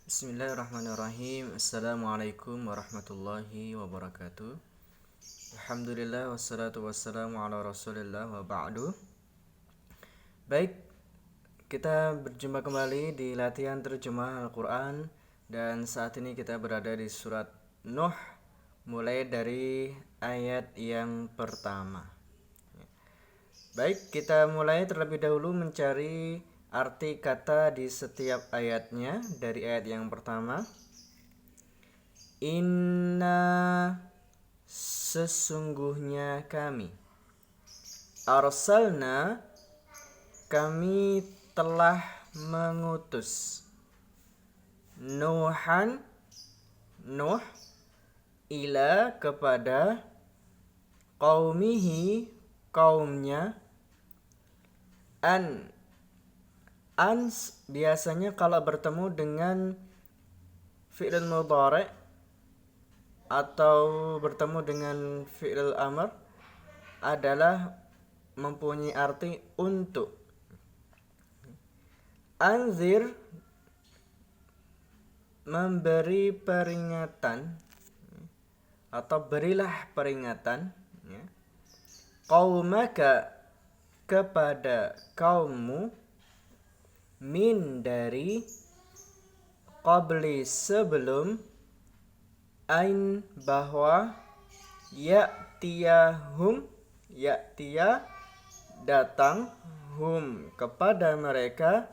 Bismillahirrahmanirrahim. Assalamualaikum warahmatullahi wabarakatuh. Alhamdulillah wassalatu wassalamu ala rasulillah wa ba'du. Baik, kita berjumpa kembali di latihan terjemah Al-Quran. Dan saat ini kita berada di surat Nuh, mulai dari ayat yang pertama. Baik, kita mulai terlebih dahulu mencari arti kata di setiap ayatnya. Dari ayat yang pertama, inna, sesungguhnya kami, arsalna, kami telah mengutus, Nuhan, Nuh, ila, kepada, qaumihi, kaumnya, an biasanya kalau bertemu dengan fi'il mudhari' atau bertemu dengan fi'il amr adalah mempunyai arti untuk. Anzir, memberi peringatan atau berilah peringatan, ya. Qaumaka, kepada kaummu, min, dari, qabli, sebelum, ain, bahwa, ya'tiyahum, ya'tiya, datang, hum, kepada mereka,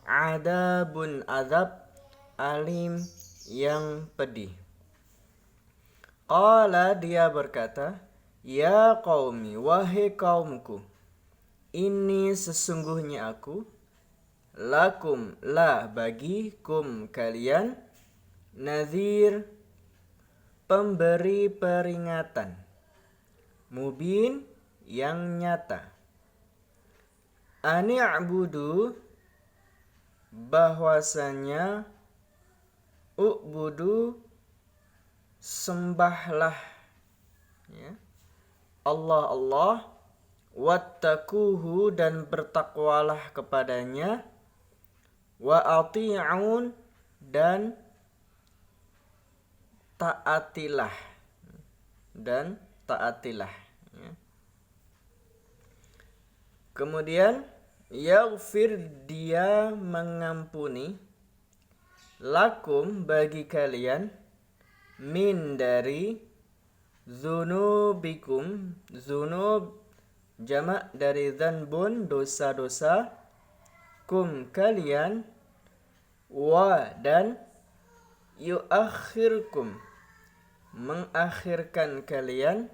adabun, azab, alim, yang pedih. Qala, dia berkata, ya qaumi, wahai kaumku, ini sesungguhnya aku, lakum, la, bagi, kum, kalian, nadhir, pemberi peringatan, mubin, yang nyata. Ani'budu, bahwasanya, u'budu, sembahlah, ya, Allah, wattaquhu, dan bertakwalah kepadanya, wa ati'un, dan taatilah, ya. Kemudian yaghfir, dia mengampuni, lakum, bagi kalian, min, dari, dzunubikum, dzunub jamak dari dzanbun, dosa-dosa, kum, kalian, wa, dan, yuakhirkum, mengakhirkan kalian,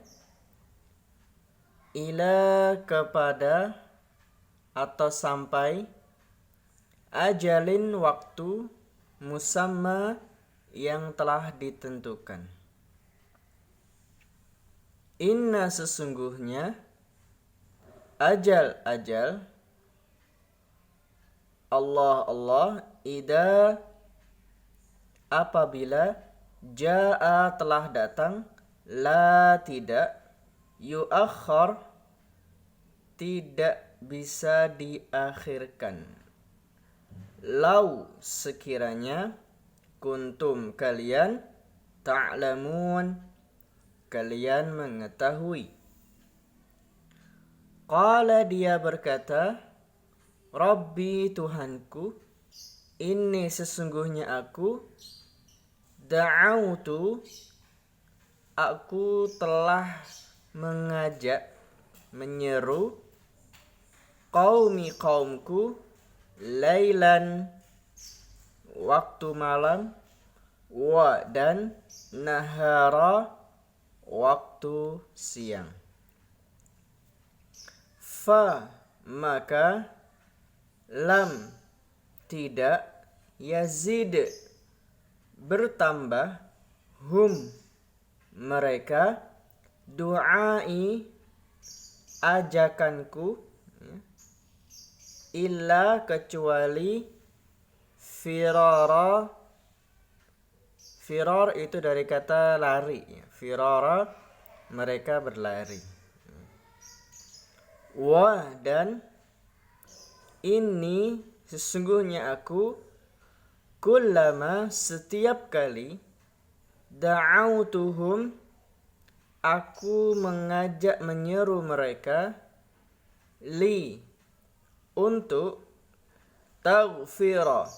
ila, kepada, atau sampai, ajalin, waktu, musamma, yang telah ditentukan. Inna, sesungguhnya, ajal, Allah, ida, apabila, jaa, telah datang, la, tidak, yuakhar, tidak bisa diakhirkan, lau, sekiranya, kuntum, kalian, ta'lamun, kalian mengetahui. Qala, dia berkata, Rabbi, Tuhanku, ini sesungguhnya aku, da'autu, aku telah mengajak, menyeru, qaumi, kaumku, lailan, waktu malam, wa, dan, nahara, waktu siang. Fa, maka, lam, tidak, yazid, bertambah, hum, mereka, du'ai, ajakanku, illa, kecuali, firara, firar itu dari kata lari, firara, mereka berlari, wa, dan, ini sesungguhnya aku, kullama setiap kali da'autuhum aku mengajak menyeru mereka li untuk taghfira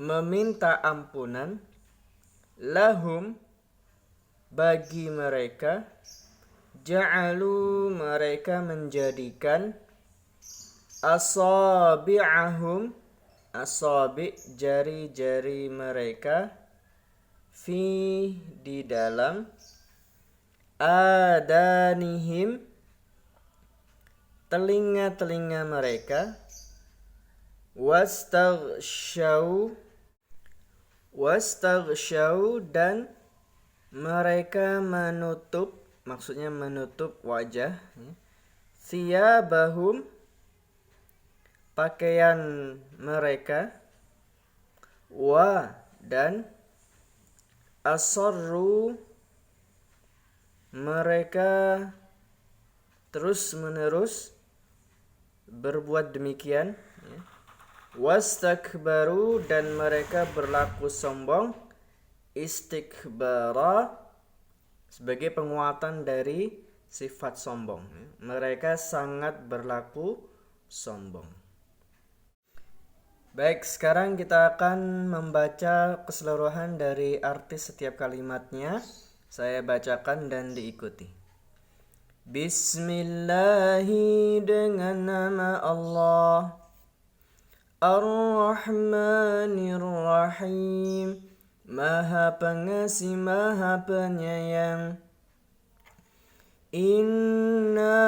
meminta ampunan lahum bagi mereka ja'alu mereka menjadikan asabi'ahum asabi' jari-jari mereka fi di dalam adanihim telinga-telinga mereka wastaghsyaw dan mereka menutup, maksudnya menutup wajah, thiyabahum pakaian mereka, wa dan asarru mereka terus menerus berbuat demikian, wastakbaru dan mereka berlaku sombong, istikbara sebagai penguatan dari sifat sombong, mereka sangat berlaku sombong. Baik, sekarang kita akan membaca keseluruhan dari arti setiap kalimatnya. Saya bacakan dan diikuti. Bismillahi dengan nama Allah, Ar-Rahmanir-Rahim, Maha Pengasih, Maha Penyayang. Inna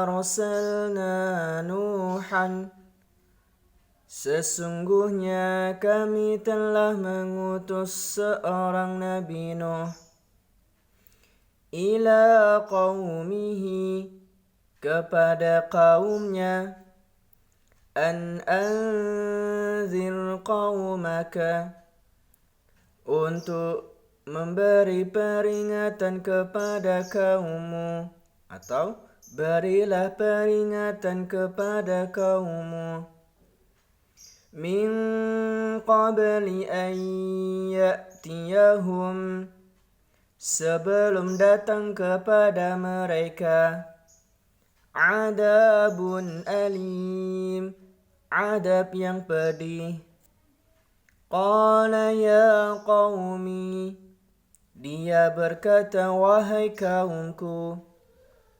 arsalna Nuhan, sesungguhnya kami telah mengutus seorang Nabi Nuh ila qaumihi kepada kaumnya an anzir qaumaka untuk memberi peringatan kepada kaummu atau berilah peringatan kepada kaummu min qabli an ya'tiyahum sebelum datang kepada mereka adabun alim adab yang pedih. Qala ya qaumi dia berkata wahai kaumku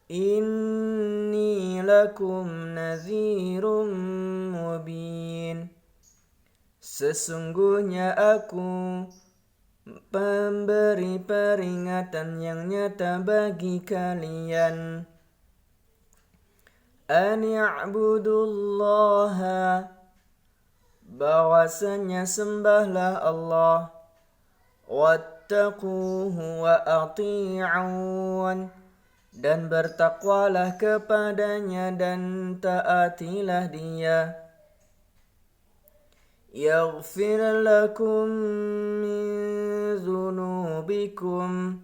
inni lakum nadhirum mubin sesungguhnya aku pemberi peringatan yang nyata bagi kalian. An ya'budullaha bahwasanya sembahlah Allah, wattaquhu wa ati'un dan bertakwalah kepadanya dan taatilah dia. Yaghfir lakum min dzunubikum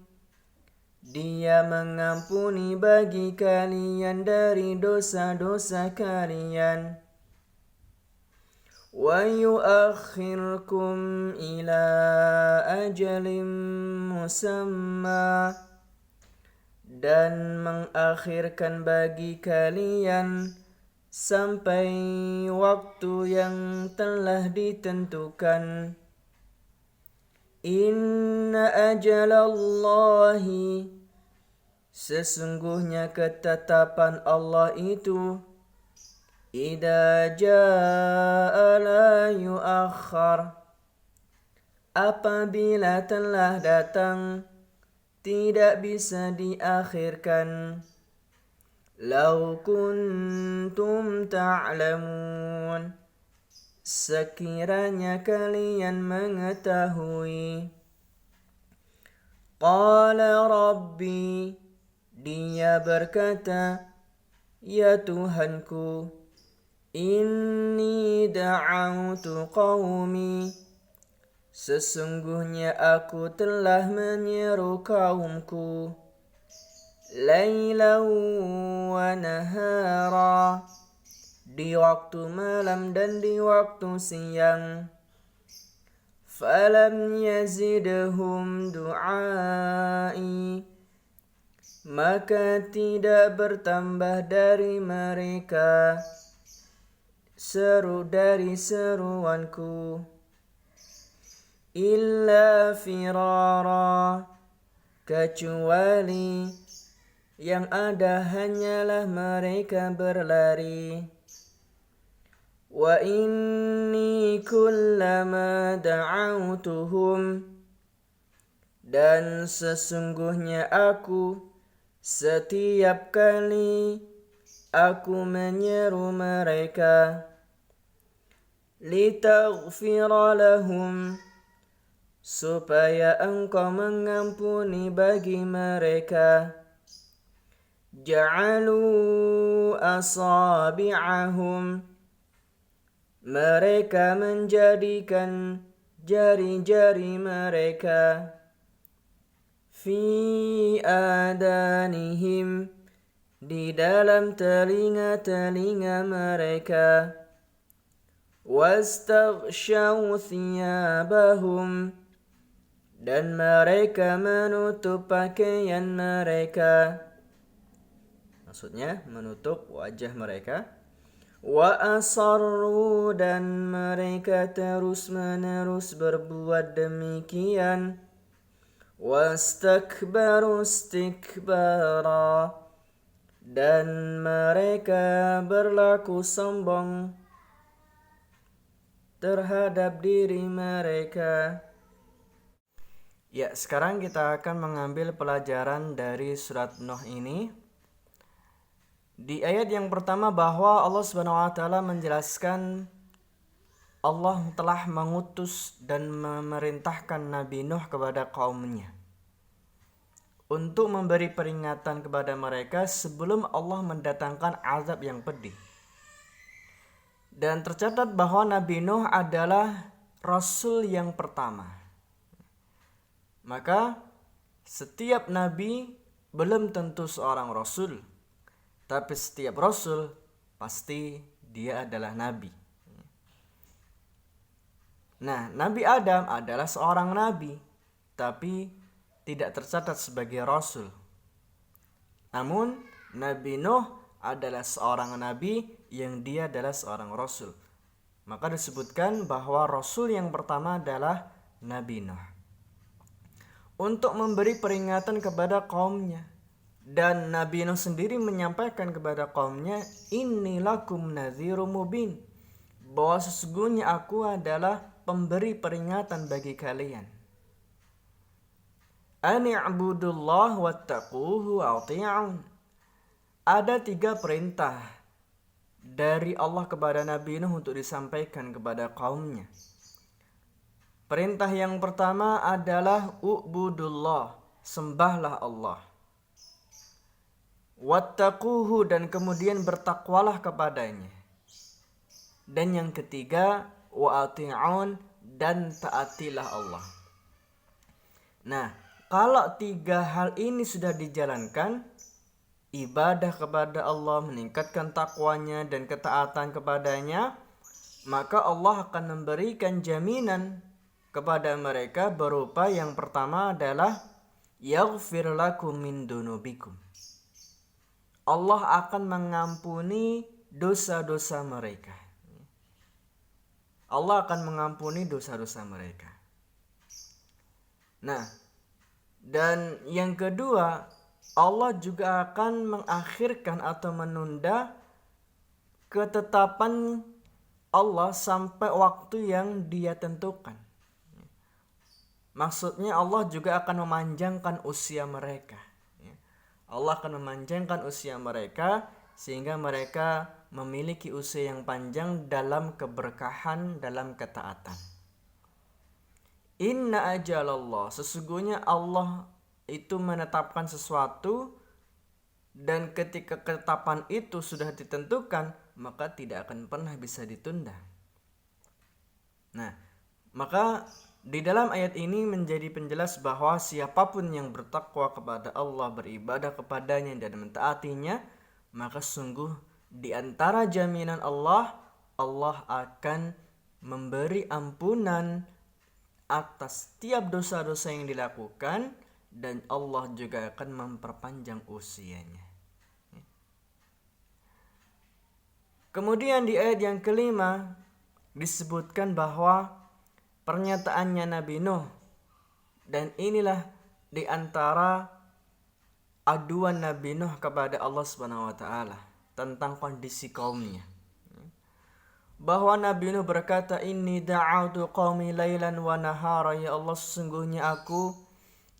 dia mengampuni bagi kalian dari dosa-dosa kalian. Wa yuakhirkum ila ajalin musamma dan mengakhirkan bagi kalian sampai waktu yang telah ditentukan. Inna ajalallahi sesungguhnya ketetapan Allah itu idza jaa la yuakhar apabila telah datang tidak bisa diakhirkan. Lau kuntum ta'lamun sekiranya kalian mengetahui. Qala rabbi dia berkata ya Tuhanku inni da'autu qaumi sesungguhnya aku telah menyeru kaumku laylan wa nahara di waktu malam dan di waktu siang. Falam yazidhum du'ai, maka tidak bertambah dari mereka seru dari seruanku, illa firara, kecuali yang ada hanyalah mereka berlari. Wa inni kullama da'autuhum, dan sesungguhnya aku setiap kali aku menyeru mereka, litaghfira lahum, supaya engkau mengampuni bagi mereka, ja'alu asabi'ahum, mereka menjadikan jari-jari mereka, fi adanihim, di dalam telinga-telinga mereka, wastaghshaw thiyabahum, dan mereka menutup pakaian mereka, maksudnya menutup wajah mereka, wa asarru, dan mereka terus-menerus berbuat demikian, wastakbaru istikbara, dan mereka berlaku sombong terhadap diri mereka. Ya, sekarang kita akan mengambil pelajaran dari surat Nuh ini. Di ayat yang pertama bahwa Allah Subhanahu wa taala menjelaskan Allah telah mengutus dan memerintahkan Nabi Nuh kepada kaumnya untuk memberi peringatan kepada mereka sebelum Allah mendatangkan azab yang pedih. Dan tercatat bahwa Nabi Nuh adalah Rasul yang pertama. Maka setiap Nabi belum tentu seorang Rasul, tapi setiap Rasul pasti dia adalah Nabi. Nah, Nabi Adam adalah seorang Nabi, tapi tidak tercatat sebagai Rasul. Namun, Nabi Nuh adalah seorang Nabi yang dia adalah seorang Rasul. Maka disebutkan bahwa Rasul yang pertama adalah Nabi Nuh. Untuk memberi peringatan kepada kaumnya. Dan Nabi Nuh sendiri menyampaikan kepada kaumnya, inni lakum nadhirum mubin, bahwa sesungguhnya aku adalah pemberi peringatan bagi kalian. Ani'budullah wattaquhu wa'ti'un. Ada 3 perintah dari Allah kepada Nabi Nuh untuk disampaikan kepada kaumnya. Perintah yang pertama adalah u'budullah, sembahlah Allah. Wattaquhu, dan kemudian bertakwalah kepadanya. Dan yang ketiga, wa'ati'un, dan taatilah Allah. Nah, kalau 3 hal ini sudah dijalankan, ibadah kepada Allah, meningkatkan takwanya dan ketaatan kepadanya, maka Allah akan memberikan jaminan kepada mereka berupa yang pertama adalah yaghfir lakum min dunubikum. Allah akan mengampuni dosa-dosa mereka. Allah akan mengampuni dosa-dosa mereka. Nah, dan yang kedua, Allah juga akan mengakhirkan atau menunda ketetapan Allah sampai waktu yang Dia tentukan. Maksudnya Allah juga akan memanjangkan usia mereka. Allah akan memanjangkan usia mereka sehingga mereka memiliki usia yang panjang dalam keberkahan, dalam ketaatan. Inna ajalallah, sesungguhnya Allah itu menetapkan sesuatu, dan ketika ketetapan itu sudah ditentukan, maka tidak akan pernah bisa ditunda. Nah, maka di dalam ayat ini menjadi penjelas bahwa siapapun yang bertakwa kepada Allah, beribadah kepadanya dan mentaatinya, maka sungguh Di antara jaminan Allah, Allah akan memberi ampunan atas setiap dosa-dosa yang dilakukan, dan Allah juga akan memperpanjang usianya. Kemudian di ayat yang kelima disebutkan bahwa pernyataannya Nabi Nuh, dan inilah di antara aduan Nabi Nuh kepada Allah Subhanahu wa taala tentang kondisi kaumnya. Bahwa Nabi Nuh berkata, "Inni da'autu qaumi lailan wa nahara, ya Allah, sesungguhnya aku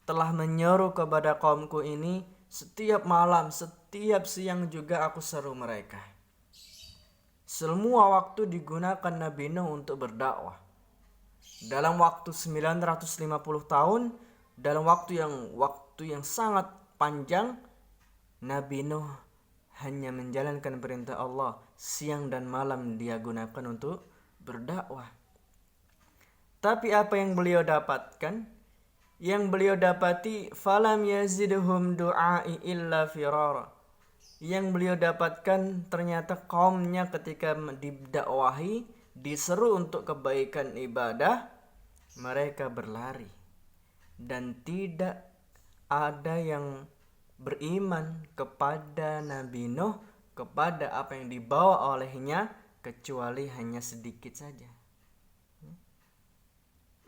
telah menyeru kepada kaumku ini setiap malam, setiap siang juga aku seru mereka." Semua waktu digunakan Nabi Nuh untuk berdakwah. Dalam waktu 950 tahun, dalam waktu yang sangat panjang, Nabi Nuh hanya menjalankan perintah Allah. Siang dan malam dia gunakan untuk berdakwah. Tapi apa yang beliau dapatkan? Yang beliau dapati, falam yazidhum du'ai illa firara. Yang beliau dapatkan ternyata kaumnya ketika didakwahi, diseru untuk kebaikan ibadah, mereka berlari. Dan tidak ada yang beriman kepada Nabi Nuh, kepada apa yang dibawa olehnya, kecuali hanya sedikit saja.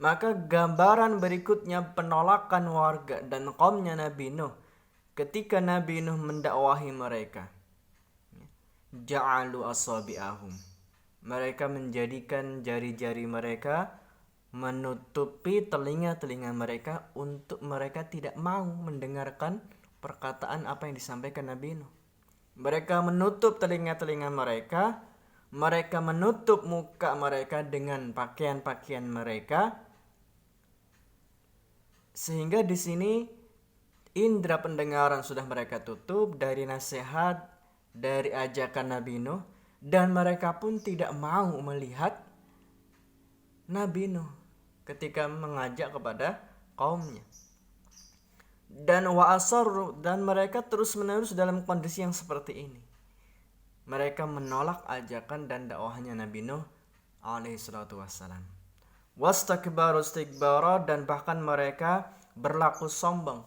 Maka gambaran berikutnya penolakan warga dan kaumnya Nabi Nuh ketika Nabi Nuh mendakwahi mereka. Ja'alu asabi'ahum. Mereka menjadikan jari-jari mereka menutupi telinga-telinga mereka untuk mereka tidak mau mendengarkan perkataan apa yang disampaikan Nabi Nuh. Mereka menutup telinga-telinga mereka, mereka menutup muka mereka dengan pakaian-pakaian mereka, sehingga di sini indera pendengaran sudah mereka tutup dari nasihat, dari ajakan Nabi Nuh, dan mereka pun tidak mau melihat Nabi Nuh ketika mengajak kepada kaumnya. Dan dan mereka terus-menerus dalam kondisi yang seperti ini. Mereka menolak ajakan dan dakwahnya Nabi Nuh alaihi salatu wassalam. Wastakbaru istikbara, dan bahkan mereka berlaku sombong.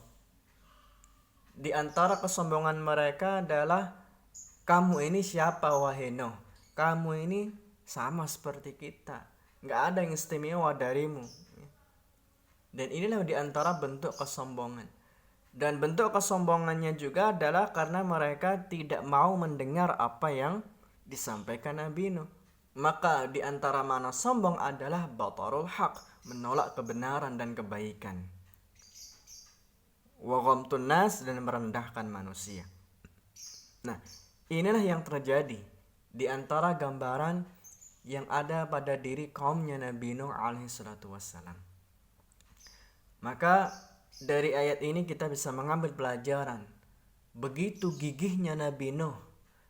Di antara kesombongan mereka adalah, kamu ini siapa wahai Nuh? Kamu ini sama seperti kita, gak ada yang istimewa darimu. Dan inilah di antara bentuk kesombongan. Dan bentuk kesombongannya juga adalah karena mereka tidak mau mendengar apa yang disampaikan Nabi Nuh. Maka di antara makna sombong adalah batarul haq, menolak kebenaran dan kebaikan. Wa ghamtun nas, dan merendahkan manusia. Nah, inilah yang terjadi di antara gambaran yang ada pada diri kaumnya Nabi Nuh alaihi salatu wassalam. Maka dari ayat ini kita bisa mengambil pelajaran begitu gigihnya Nabi Nuh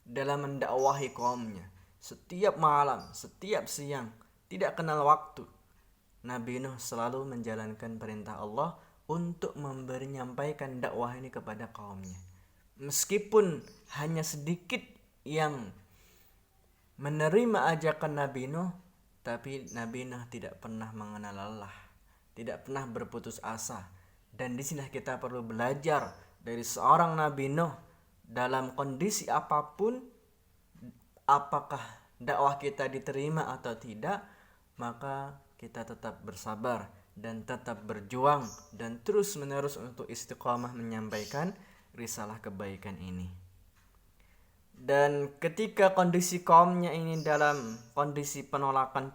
dalam mendakwahi kaumnya. Setiap malam, setiap siang, tidak kenal waktu, Nabi Nuh selalu menjalankan perintah Allah untuk menyampaikan dakwah ini kepada kaumnya. Meskipun hanya sedikit yang menerima ajakan Nabi Nuh, tapi Nabi Nuh tidak pernah mengenal lelah, tidak pernah berputus asa. Dan di sini kita perlu belajar dari seorang Nabi Nuh dalam kondisi apapun, apakah dakwah kita diterima atau tidak, maka kita tetap bersabar dan tetap berjuang dan terus menerus untuk istiqamah menyampaikan risalah kebaikan ini. Dan ketika kondisi kaumnya ini dalam kondisi penolakan,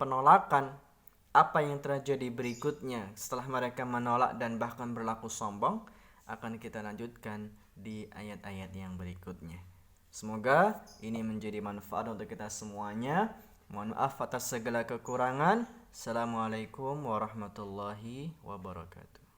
apa yang terjadi berikutnya setelah mereka menolak dan bahkan berlaku sombong, akan kita lanjutkan di ayat-ayat yang berikutnya. Semoga ini menjadi manfaat untuk kita semuanya. Mohon maaf atas segala kekurangan. Assalamualaikum warahmatullahi wabarakatuh.